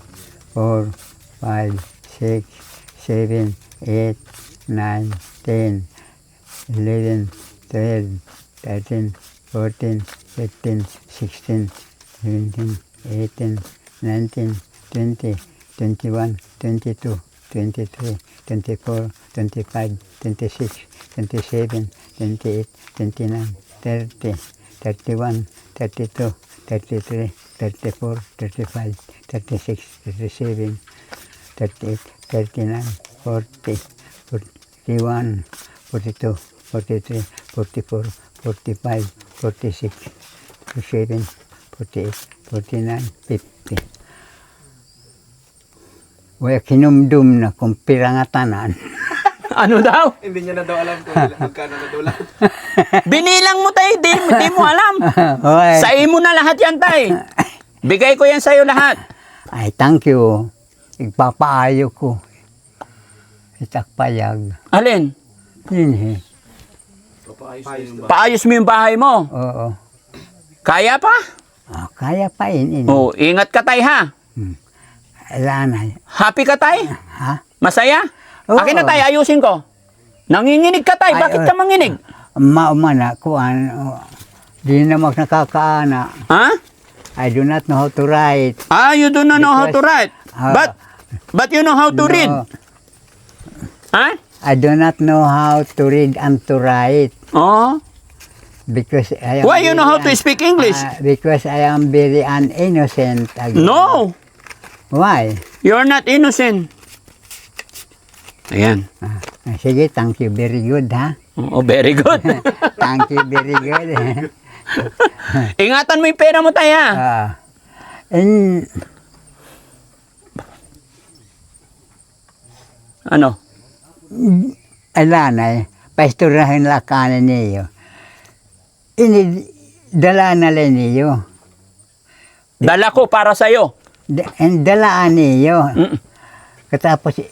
4, 5, 6, 7, 8, 9, 10, 11, 12, 13, 14, 15, 16, 17, 18, 19, 20, 21, 22, 23, 24, 25, 26, 27, 28, 29, 30, 31, 32, 33, 34, 35, 36, 37, 38, 39, 40, 41, 42, 43, 44, 45, 46, 47, 48, 49, 50. Wala kinumdum na kung pira nga tanan. Ano daw? Hindi niya na daw alam kung magkano na daw lahat. Binilang mo tayo, di mo alam. Hoy. Sa mo na lahat yan tay. Bigay ko yan sa'yo lahat. Ay, thank you. Igpapaayo ko. Itakpayag. Alin? Yun eh. Paayos mo yung bahay mo. Oo. Kaya pa? Oh, kaya pa yun. Oh, ingat ka tay ha. Wala na. Happy ka tay? Ha? Masaya? Oo. Akin na tay, ayusin ko. Nanginginig ka tay, bakit ka manginig? Maumana ko di na nakakaana. Ha? I do not know how to write. Ah, you do not know how to Because- write. But you know how to read. No, Ha? I do not know how to read and to write Oh. because I am Why you know how to very speak English? because I am very innocent. Again. No. Why? You're not innocent. Ayan. Sige, thank you. Very good, ha? Oh, very good. Thank you, very good. Ingatan mo yung pera mo tayo. And, Ano? alanay, paisturahin la kanan niyo. Ini, dala na lang niyo. Dala ko para sa'yo. And dalaan niyo. Mm. Katapos,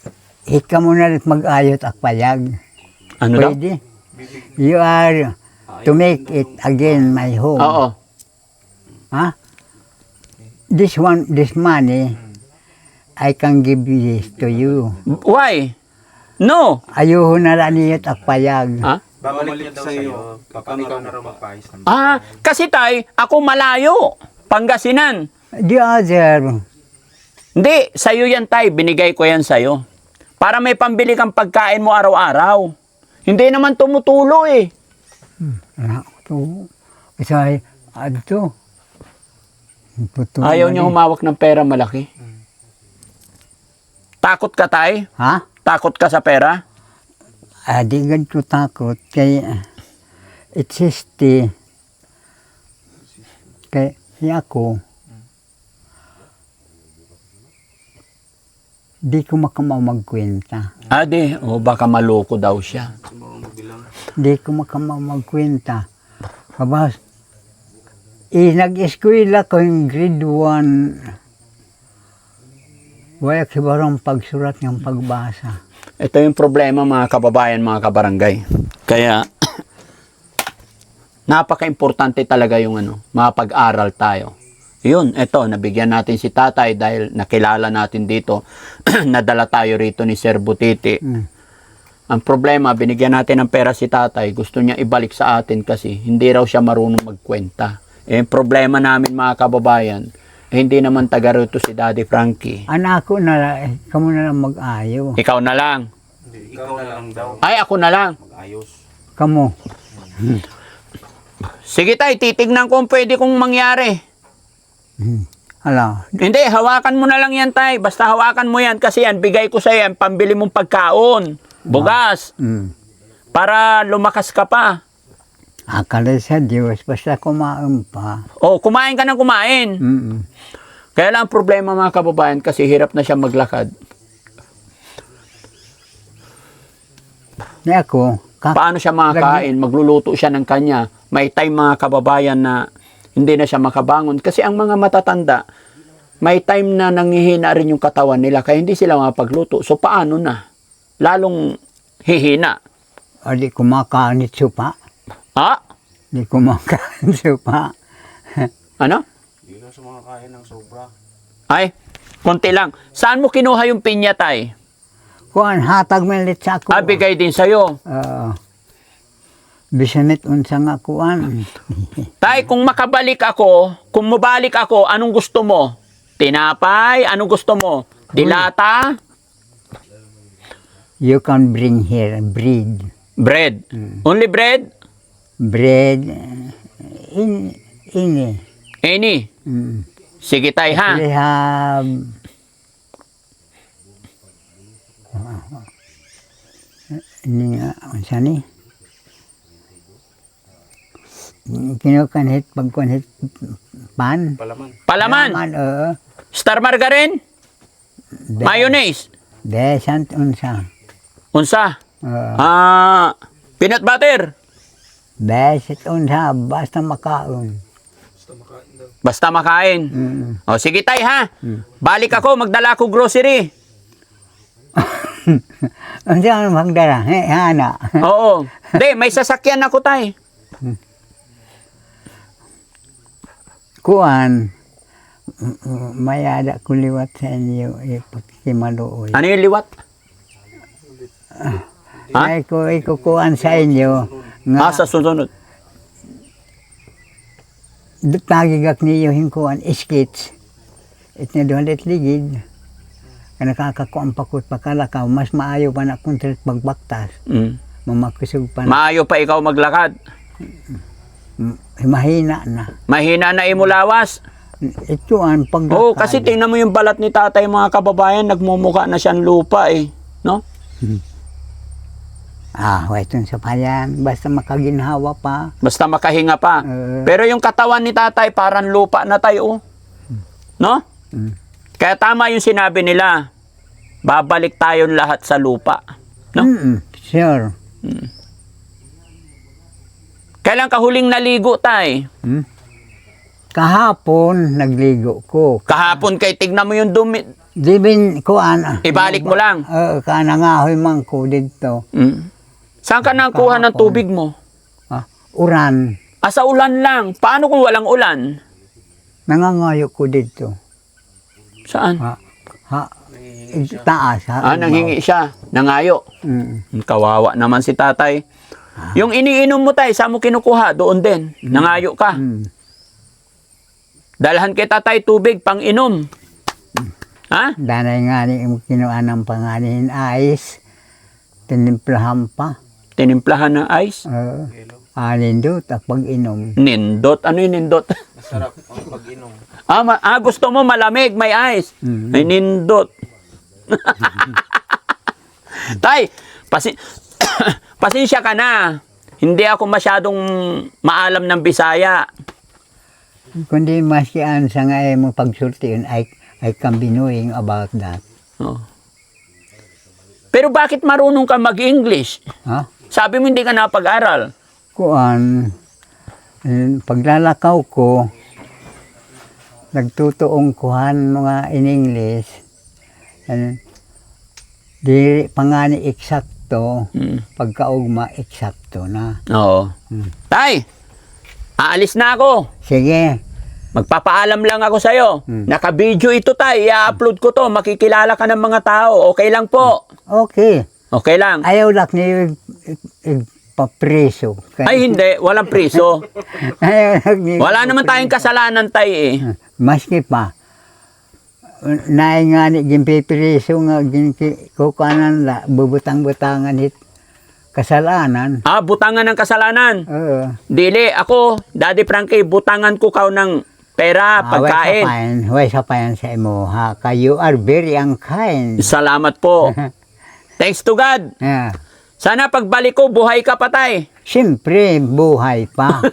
ikaw mo na rin mag-ayot at payag. Ano daw? Pwede? You are to make it again my home. Oo. Huh? This money, I can give this to you. Why? No. Ayuho na lang niyo at payag. Ha? Babalik niya daw sa'yo kapag ikaw na raw magpaayos ng Ah, kasi tay, ako malayo. Pangasinan. The other, Hindi, sa'yo yan tay. Binigay ko yan sa'yo. Para may pambili kang pagkain mo araw-araw. Hindi naman tumutulo eh. Isay, adto. Ayaw niya humawak ng pera malaki. Takot ka tay? Ha? Takot ka sa pera? Di ko takot. Kaya, it's 60. Kaya ako, di ko makamaw magkwenta. Ade, baka maloko daw siya. Di ko makamaw magkwenta. Kabas, nag-eskwela ko yung grade 1. Wala kibarang pagsurat ng pagbasa. Ito yung problema mga kababayan, mga kabarangay. Kaya, napaka-importante talaga yung mapag-aral tayo. Yun, ito, nabigyan natin si tatay dahil nakilala natin dito. Nadala tayo rito ni Sir Butiti. Ang problema, binigyan natin ng pera si tatay. Gusto niya ibalik sa atin kasi hindi raw siya marunong magkwenta. Problema namin mga kababayan, hindi naman taga rito si Daddy Frankie. Anak ko na, kamo na lang mag-ayo. Ikaw na lang. Ikaw na lang daw. Ay, ako na lang. Ayos. Kamo. Sige tay, titignan ko kung pwede kong mangyari. Hala, Hindi, hawakan mo na lang yan tay. Basta hawakan mo yan kasi yan, bigay ko sa yan, pambili mong pagkaon. Bugas. Para lumakas ka pa. akala sa Diyos, basta kumain pa. Kumain ka ng kumain. Kaya lang ang problema mga kababayan kasi hirap na siya maglakad. Ni ako, Paano siya makakain? Magluluto siya ng kanya. May time mga kababayan na hindi na siya makabangon. Kasi ang mga matatanda, may time na nanghihina rin yung katawan nila kaya hindi sila makapagluto. So paano na? Lalong hihina. di kumakain ni supa. Ha? Di kumakain supa. Ano? Hindi lang sa mga kaya ng sobra. Ay, konti lang. Saan mo kinuha yung pinya, tay? Kuan hatag man lit sa ako. Ah, bigay din sa'yo. Bisanit unsa nga kuan. Tay, kung makabalik ako, kung mabalik ako, anong gusto mo? Tinapay? Anong gusto mo? Dilata? You can bring here bread. Bread? Only bread? Bread ini. Any? Sige, tay, ha? We have ini nga unsa ni? Kinukanhit pagkunhit pan. Palaman. Palaman? Star margarine? Mayonnaise? Desant unsa. Unsa? Peanut butter? Besit unsa basta makaon. Basta makain. O, sige, tay, ha? Balik ako, magdala ako grocery. Unsa ang magdala? Hana. Oo. Hindi, may sasakyan ako, tay. Kuan mayada ko liwat sa inyo ipagkimaluoy. Ano yung liwat? Ha? Ay ko ikukuan sa inyo nga Sa sunod. tagigak niyo hingkuan skits. It na doon ligid. Kana nakakakuan pakut pakalakaw mas maayo pa na kung pagbaktas. Mamakusog pa na. Maayo pa ikaw maglakad. Mahina na. Mahina na imulawas. Ito ang paglakad. Oo, kasi tingnan mo yung balat ni tatay, mga kababayan, nagmumukha na siyang lupa eh. No? Itong sa payan. Basta makaginhawa pa. Basta makahinga pa. Pero yung katawan ni tatay, parang lupa na tayo. No? Kaya tama yung sinabi nila. Babalik tayong lahat sa lupa. No? Sure. Kailan ka huling naligo, tay? Kahapon nagligo ko. Kahapon kay tignan mo yung dumi. Dibin kuan. Ibalik mo lang. Kanangahoy man ko dito. Saan ka nakuha ng tubig mo? Uran. Sa ulan lang. Paano kung walang ulan? Nangangayo ko dito. Saan? Taas. Nanghingi siya. Nangayo. Kawawa naman si tatay. Yung iniinom mo, tay, saan mo kinukuha? Doon din. Nangayo ka. Dalhan kay tatay tubig pang inom. Ha? Danay nga ni kinuha ng panganin ice. Tinimplahan pa. Tinimplahan ng ice? Nindot at pag-inom. Nindot? Ano yung nindot? Masarap ang pag-inom. Gusto mo malamig, may ice. May nindot. Tay, pasensya ka na. Hindi ako masyadong maalam ng Bisaya. Kundi maskian sa nga mo pagsulti yun, I can be knowing about that. Pero bakit marunong ka mag-English? Sabi mo hindi ka napag-aral. Kuan, paglalakaw ko, nagtutuong kuhan mga in English. Di pangani eksakto, pagkaugma eksakto na. Oo. Tay, aalis na ako. Sige. Magpapaalam lang ako sa'yo. Naka-video ito, tay. I-upload ko to. Makikilala ka ng mga tao. Okay lang po. Okay. Okay lang. Ayaw lang niyo papreso. Ay, hindi. Walang priso. Ayaw lang niyo. Wala naman tayong kasalanan, tay eh. Maski pa. Naay nga ni ginpipreso nga kukanan la bubutang-butangan hit kasalanan. Butangan ng kasalanan. Oo. Dili, ako, Daddy Frankie, butangan ko kaw ng pera, pagkain. Huwag sa payan sa imo ha. You are very unkind. Salamat po. Thanks to God. Sana pagbalik ko, buhay ka, patay. Siyempre, buhay pa.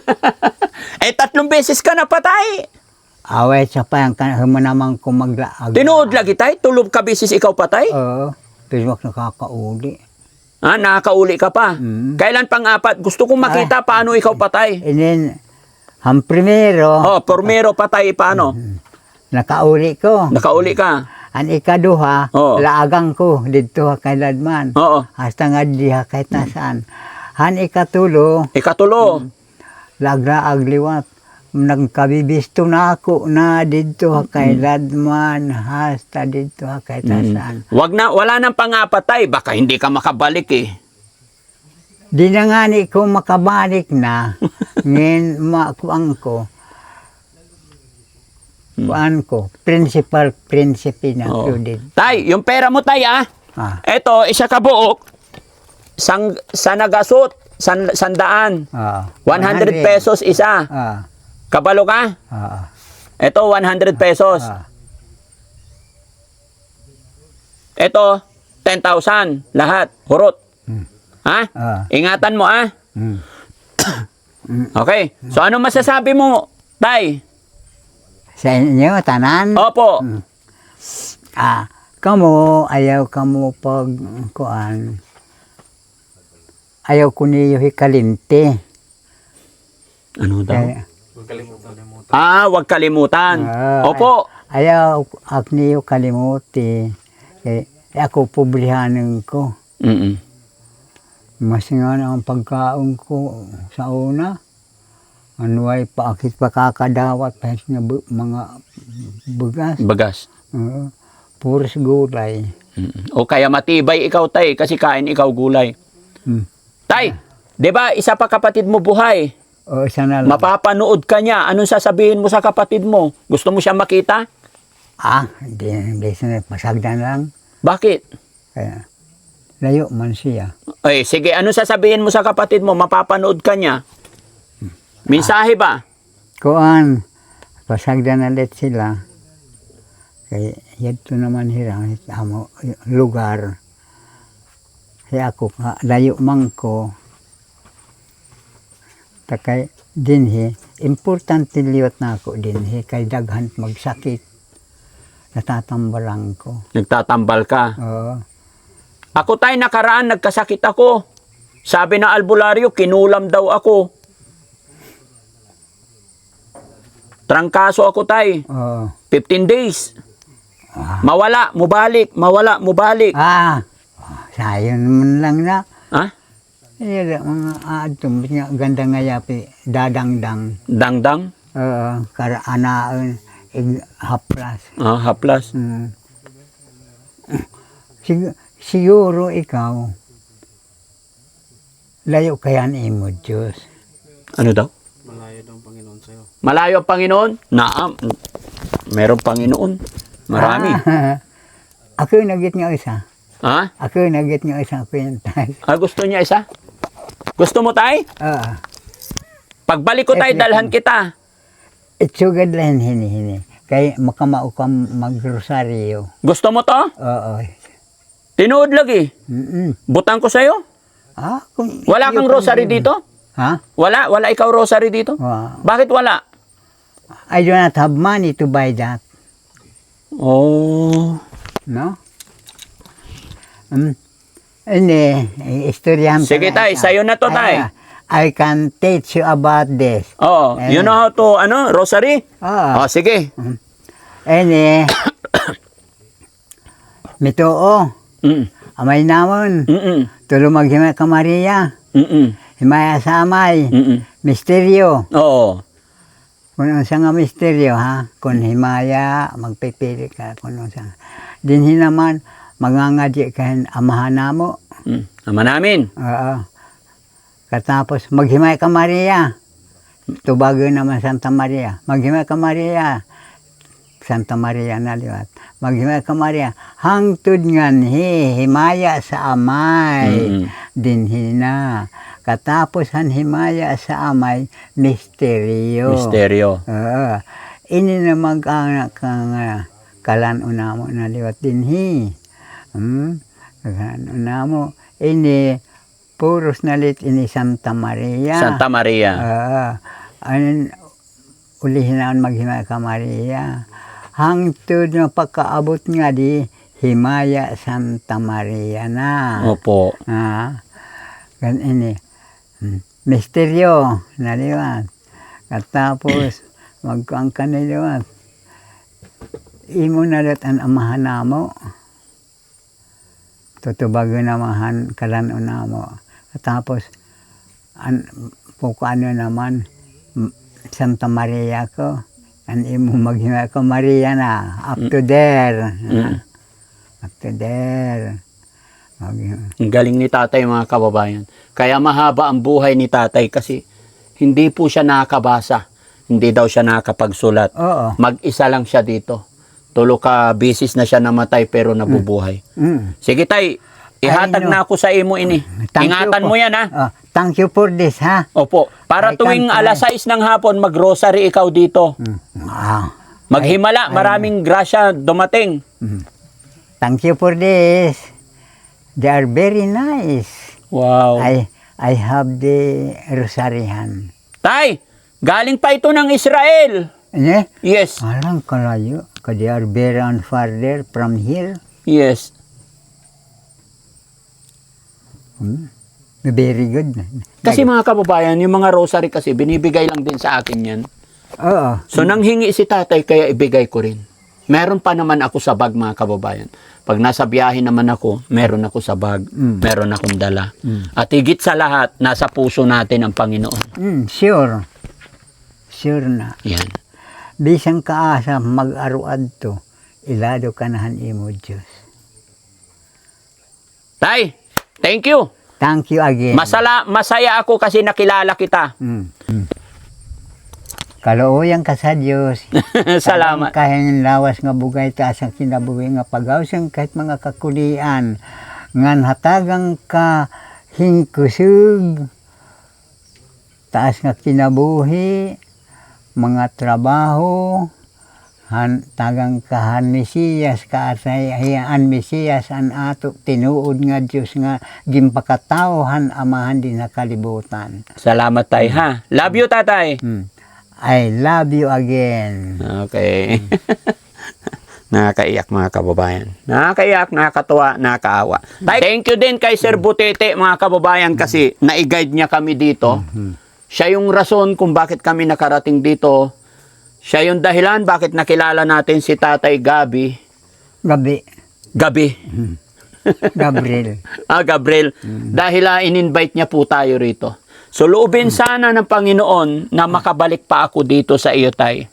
3 beses ka na patay. Away sa payan ka naman kung maglaag. Tinuod lagi, tay. Tulog ka beses ikaw patay. Oo. Pero wag nakakauli. Nakakauli ka pa. Kailan pang-4? Gusto kong makita paano ikaw patay. And then, ang primero, Primero patay, paano? nakauli ko. Nakauli ka. Ang ikaduha, Oo. laagang ko dito kay Ladman. Oo. Hasta nga diha kahit nasaan. Han ikatulo, Ikatulo. lagraag liwat. nagkabibisto na ako na dito kay Ladman, hasta dito kay Tasan. Wala nang pangapatay, baka hindi ka makabalik eh. Di na nga ni ko makabalik na. Ngayon, makuang ko. Kuan ko, prinsipe na Oo. ko din. Tay, yung pera mo tay ah. Ah, Eto, isa ka buok. Sa nagasot, sandaan. 100 pesos isa. Ah, Kabalo ka? ah, Ito, 100 pesos. ah. Ito, 10,000. Lahat. Hurot. Ha? Ah. Ingatan mo ah. Mm. Okay. So, ano masasabi mo, tay? Sa inyo, tanan? Opo. Kamo, ayaw kamo pag kuan. Ayaw ko niyo hikalinti. Ano daw? Kaya, Wag kalimutan. Opo. Ayaw ak niyo kalimuti. Kaya ako publihanin ko. Mm-mm. Mas nga ang pagkaon ko sa una. Ano ay paakit pakakadawat pa nga mga bugas. Bagas. Puros gulay. Mm-mm. O kaya matibay ikaw, tay, kasi kain ikaw gulay. Mm. Tay, di ba isa pa kapatid mo buhay? O isa na lang. Mapapanood ka niya. Anong sasabihin mo sa kapatid mo? Gusto mo siya makita? Hindi siya masagdan lang. Bakit? Kaya layo man siya. Ay, sige, anong sasabihin mo sa kapatid mo? Mapapanood ka niya. Mensahe ba? Kuan, pasagdan ulit sila. Kaya yato naman hirang amo lugar. Kaya ako layo man ko. Takay dinhi, importante liwat na ako dinhi kay daghan magsakit. Natatambalang ko. Nagtatambal ka. Oo. Ako tay, nakaraan, nagkasakit ako. Sabi na albularyo, kinulam daw ako. Trangkaso ako tay. Oo. 15 days. Mawala, mubalik, mawala, mubalik. Sayon man lang na. Ha? Mga atom, ganda nga yapi, dadangdang. Dangdang? Karaanaan, haplas. Haplas. Siguro ikaw, layo kaya ni mo, Diyos. Ano daw? Malayo daw ang Panginoon sa'yo. Malayo ang Panginoon? Naam. Meron Panginoon. Marami. Ako yung nagit nga isa. Ha? Ako yung nagit nga isa. Ako yung tay. Gusto niya isa? Gusto mo tay? Pagbalik ko tay, dalhan kita. Itsugad lang hini-hini. Kaya makamao ka mag-rosaryo. Gusto mo to? Oo. Tinuod lagi. Butang ko sa'yo. Wala kang rosary dito? Ha? Wala? Wala ikaw rosary dito? Wow. Bakit wala? I do not have money to buy that. Oh. No? Hindi. Istoryahan ko Sige na tay, isa. sa'yo na to tay. I can teach you about this. Oh, you know how to, rosary? Ah. Sige. Ene. Mitoo. Mm. Amay namon. Mm-mm. Tulo maghimay ka Maria. Mm-mm. Himaya sa amay. Mm-mm. Misteryo. Oo. Kung ano sa nga misteryo, ha? Kung himaya, magpipili ka. Kung ano sa. Dinhi naman, magangadi ka amahan na mo. Ama namin. Oo. Katapos, maghimay ka Maria. Tubago naman Santa Maria. Maghimay ka Maria. Santa Maria na liwat. Maghimay ka Maria. Hangtod ngan himaya sa amay. Dinhi na. Katapos han himaya sa amay, misteryo. Misteryo. Ini na mag-anak kang kalan unamo na liwat dinhi. Kalan unamo. Ini puros nalit ini Santa Maria. Santa Maria. Ulihin na maghimaya ka Maria. Hangtod na pagkaabot nga di himaya Santa Maria na. Opo. Gan ini. Misteryo na liwat. Katapos magkuang ka na liwat. Imo na liwat ang amahan na mo. Tutubago namahan kalan na mo. Katapos pukaano naman Santa Maria ko. An imo maghinga ko Maria na. Up to there. Up to there. Ang galing ni tatay mga kababayan. Kaya mahaba ang buhay ni tatay kasi hindi po siya nakakabasa. Hindi daw siya nakakapagsulat. Oo. Mag-isa lang siya dito. Tulo ka bisis na siya namatay pero nabubuhay. Sige tay, ihatag Ay, no. na ako sa imo ini. Thank you Ingatan po. mo yan ha. Thank you for this, ha? Opo. Para I tuwing can't alas 6 ng hapon, mag-grocery ikaw dito. Maghimala, maraming grasya dumating. Thank you for this. They are very nice. Wow. I have the rosarihan. Tay, galing pa ito ng Israel. Eh? Yes. Alang kalayo. They are very on farther from here. Yes. Very good. Kasi mga kababayan, yung mga rosary kasi, binibigay lang din sa akin yan. Oo. So, nanghingi si tatay, kaya ibigay ko rin. Meron pa naman ako sa bag, mga kababayan. Pag nasa biyahe naman ako, meron ako sa bag, meron akong dala. At higit sa lahat, nasa puso natin ang Panginoon. Sure. Sure na. Yan. Bisang kaasa mag-aruad to, ilado kanahan imo Diyos. Tay, thank you. Thank you again. Masaya ako kasi nakilala kita. Kalooyan ka sa Diyos. Salamat. Kahing lawas nga bugay taas ang kinabuhi nga pagawsang kahit mga kakulian. Ngan hatagang ka hingkusug. Taas nga kinabuhi. Mga trabaho. Tagang kahan Mesiyas kaasayaan Mesiyas an ato tinuod nga Diyos nga gimpakataohan amahan din na kalibutan. Salamat tay ha. Love you tatay. I love you again. Okay. Nakakaiyak mga kababayan. Nakakaiyak, nakakatuwa, nakakaawa. Thank you din kay Sir Butete mga kababayan kasi na-guide niya kami dito. Siya yung rason kung bakit kami nakarating dito. Siya yung dahilan bakit nakilala natin si Tatay Gabi. Gabi. Gabriel. Gabriel. Dahil in-invite niya po tayo rito. So loobin sana ng Panginoon na makabalik pa ako dito sa iyo, tay.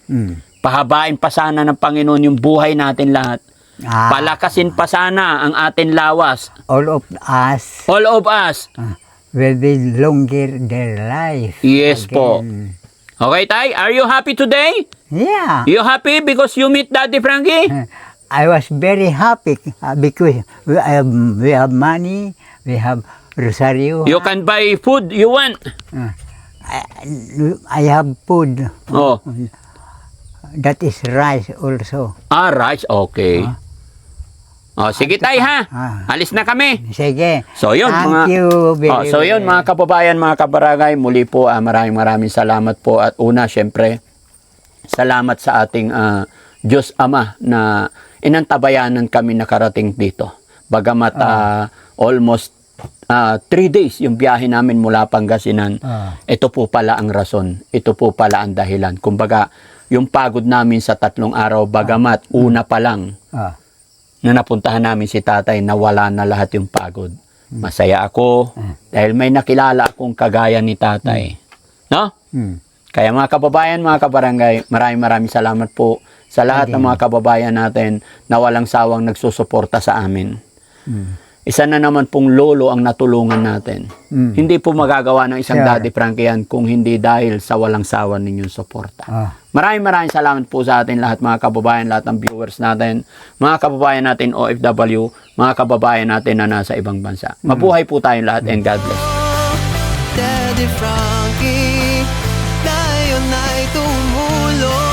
Pahabain pa sana ng Panginoon yung buhay natin lahat. Palakasin pa sana ang atin lawas. All of us All of us. will be longer their life. Yes po. again. Okay, tay? Are you happy today? Yeah. You happy because you meet Daddy Frankie? I was very happy because we have money, we have Rosario. You can buy food you want. I have food. Oh. That is rice also. Rice. Okay. Oh, sige tay ha. Alis na kami. Sige. So yun Thank you very so yun mga kababayan, mga kabarangay, muli po maraming salamat po at una syempre salamat sa ating Diyos Ama na inantabayanan kami nakarating dito. Bagamat almost 3 days yung biyahe namin mula Pangasinan. Ito po pala ang rason. Ito po pala ang dahilan. Kumbaga, yung pagod namin sa 3 araw, bagamat una pa lang na napuntahan namin si tatay, nawala na lahat yung pagod. Masaya ako dahil may nakilala akong kagaya ni tatay. No? Kaya mga kababayan, mga kabarangay, maraming salamat po sa lahat ng mga kababayan natin na walang sawang nagsusuporta sa amin. Isa na naman pong lolo ang natulungan natin. Hindi po magagawa ng isang Daddy Frankie yan kung hindi dahil sa walang sawa ninyong suporta. Maraming salamat po sa atin lahat mga kababayan, lahat ng viewers natin, mga kababayan natin OFW, mga kababayan natin na nasa ibang bansa. Mabuhay po tayong lahat and God bless. Daddy Frankie, tayo na'y tumulong.